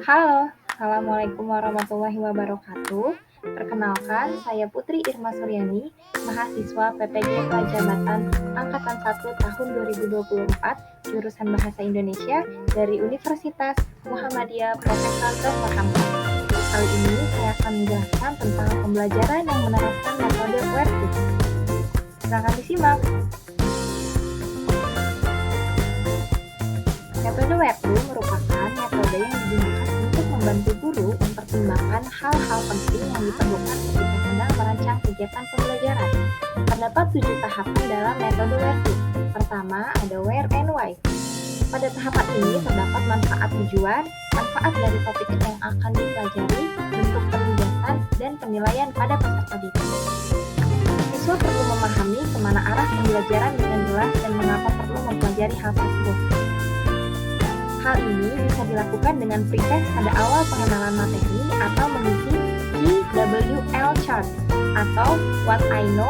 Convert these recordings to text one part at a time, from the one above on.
Halo, Assalamualaikum warahmatullahi wabarakatuh. Perkenalkan, saya Putri Irma Suryani, mahasiswa PPG Prajabatan Angkatan 1 tahun 2024, jurusan Bahasa Indonesia dari Universitas Muhammadiyah Profesor Dr. Hamka. Kali ini saya akan menjelaskan tentang pembelajaran yang menerapkan metode WERTU. Silakan disimak. Metode WERTU merupakan metode yang digunakan untuk membantu guru mempertimbangkan hal-hal penting yang diperlukan ketika sedang merancang kegiatan pembelajaran. Terdapat 7 tahapan dalam metode WERTU. Pertama, ada Where and Why. Pada tahapan ini terdapat manfaat tujuan, manfaat dari topik yang akan dipelajari, bentuk penugasan, dan penilaian pada peserta didik. Siswa perlu memahami kemana arah pembelajaran dengan jelas dan mengapa perlu mempelajari hal tersebut. Hal ini bisa dilakukan dengan pretest pada awal pengenalan materi atau mengisi KWL chart atau What I Know,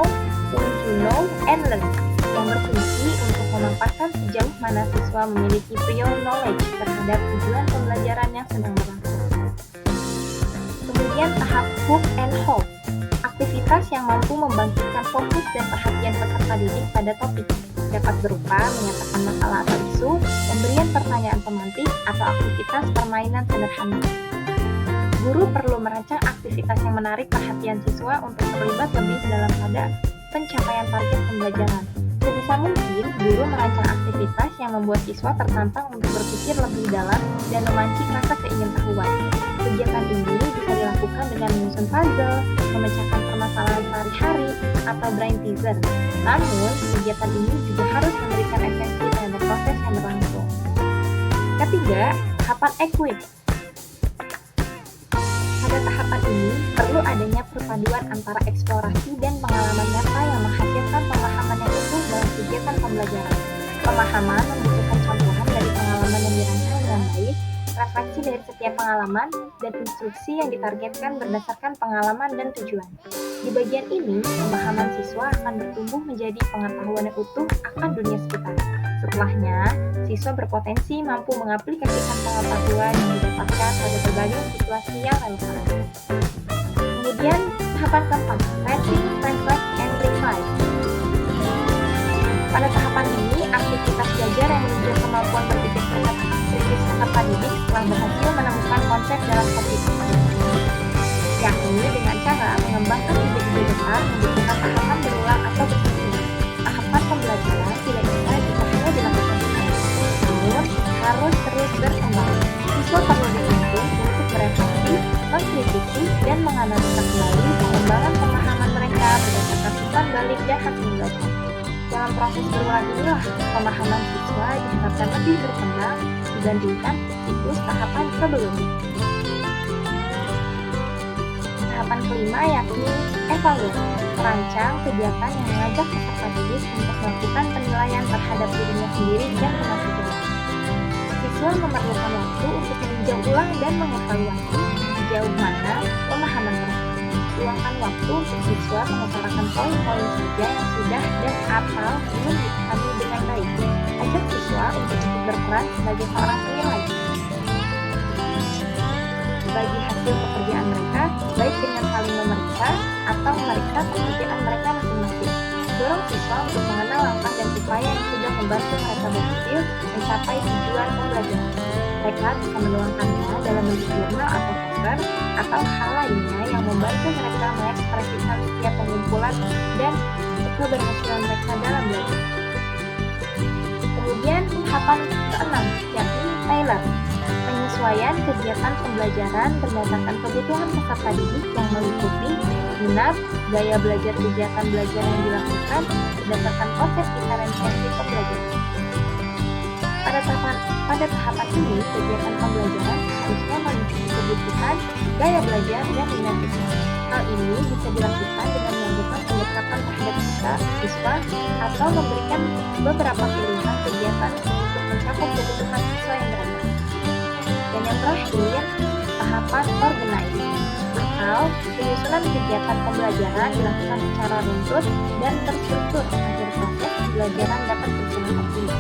Want to Know, and Learn yang berfungsi untuk memaparkan sejauh mana siswa memiliki prior knowledge terhadap tujuan pembelajaran yang sedang berlangsung. Kemudian tahap Hook and Hold, aktivitas yang mampu membangkitkan fokus dan perhatian peserta didik pada topik, dapat berupa menyatakan masalah atau isu, pemberian pertanyaan pemantik, atau aktivitas permainan sederhana. Guru perlu merancang aktivitas yang menarik perhatian siswa untuk terlibat lebih dalam pada pencapaian target pembelajaran. Sebisa mungkin, guru merancang aktivitas yang membuat siswa tertantang untuk berpikir lebih dalam dan memancing rasa keingintahuan. Kegiatan ini bisa dilakukan dengan menyusun puzzle, memecahkan permasalahan sehari-hari, atau brain teaser. Namun, kegiatan ini juga harus memberikan esensi terhadap proses yang berlangsung. Ketiga, tahapan Equip. Pada tahapan ini, perlu adanya perpaduan antara eksplorasi dan pengalaman nyata yang menghasilkan pemahaman yang utuh dalam kegiatan pembelajaran. Pemahaman membutuhkan campuran dari pengalaman yang dirancang dengan baik, refleksi dari setiap pengalaman, dan instruksi yang ditargetkan berdasarkan pengalaman dan tujuan. Di bagian ini, pemahaman siswa akan bertumbuh menjadi pengetahuan yang utuh akan dunia sekitar. Setelahnya, siswa berpotensi mampu mengaplikasikan pengetahuan yang didapatkan pada berbagai situasi yang relevan. Kemudian, tahapan keempat, Tracing, Reflect, and Revise. Pada tahapan ini, aktivitas belajar yang menunjukkan kemampuan berpikir kritis peserta didik setelah berhasil menemukan konsep dalam topik, yakni dengan cara mengembangkan ide-ide besar membutuhkan tahapan berulang atau bersusun. Tahapan pembelajaran tidak bisa jika hanya dilakukan sekali, namun harus terus berkembang. Siswa perlu dituntut untuk berefleksi, mengkritisi, dan menganalisa kembali pengembangan pemahaman mereka berdasarkan umpan balik dan hasil belajar. Dalam proses berulang inilah pemahaman siswa diharapkan lebih berkembang dibandingkan siklus tahapan sebelumnya. Tahapan kelima yakni evaluasi, merancang kegiatan yang mengajak peserta didik untuk melakukan penilaian terhadap dirinya sendiri dan kemampuan. Siswa memerlukan waktu untuk meninjau ulang dan mengevaluasi sejauh mana pemahaman mereka. Luangkan waktu untuk siswa mengutarakan poin-poin saja yang sudah dan atau belum dipahami dengan baik. Ajak siswa untuk ikut berperan sebagai seorang penilai bagi hasil pekerjaan mereka, baik dengan saling memeriksa atau memeriksa pekerjaan mereka masing-masing. Dorong siswa untuk mengenal langkah dan upaya yang sudah membantu mereka berhasil mencapai tujuan pembelajaran. Mereka bisa menuangkannya dalam bentuk jurnal atau poster atau hal lainnya yang membantu mereka mengekspresikan setiap pengumpulan dan keberhasilan mereka dalam belajar. Kemudian tahapan keenam yakni tailor, penyesuaian kegiatan pembelajaran berdasarkan kebutuhan peserta didik yang meliputi minat, gaya belajar kegiatan belajar yang dilakukan berdasarkan proses diferensiasi pembelajaran. Pada tahapan ini, kegiatan pembelajaran harusnya mengikuti kebutuhan, gaya belajar, dan minat siswa. Hal ini bisa dilakukan dengan melakukan pendekatan terhadap siswa atau memberikan beberapa pilihan kegiatan untuk mencakup kebutuhan siswa yang beragam. Dan yang terakhir, tahapan organize atau penyusunan kegiatan pembelajaran dilakukan secara runtut dan terstruktur agar proses pembelajaran dapat berjalan optimal.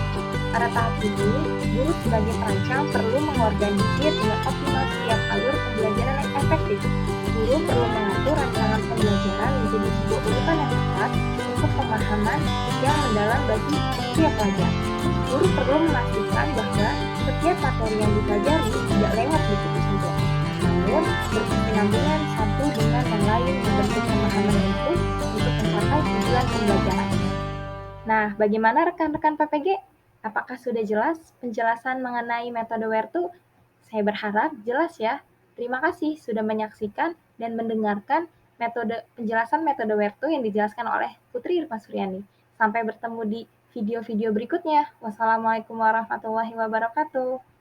Pada tahap ini, guru sebagai perancang perlu mengorganisir dengan optimal setiap alur pembelajaran yang efektif. Guru perlu mengatur rancangan pembelajaran menjadi sebuah urutan yang tepat untuk pemahaman yang mendalam bagi setiap pelajar. Guru perlu memastikan bahwa setiap materi yang dipelajari tidak lewat begitu saja, namun berkesinambungan satu dengan yang lain membentuk pemahaman yang utuh untuk mencapai tujuan pembelajaran. Nah, bagaimana rekan-rekan PPG? Apakah sudah jelas penjelasan mengenai metode Where to? Saya berharap jelas ya. Terima kasih sudah menyaksikan dan mendengarkan penjelasan metode Where to yang dijelaskan oleh Putri Irma Suryani. Sampai bertemu di video-video berikutnya. Wassalamualaikum warahmatullahi wabarakatuh.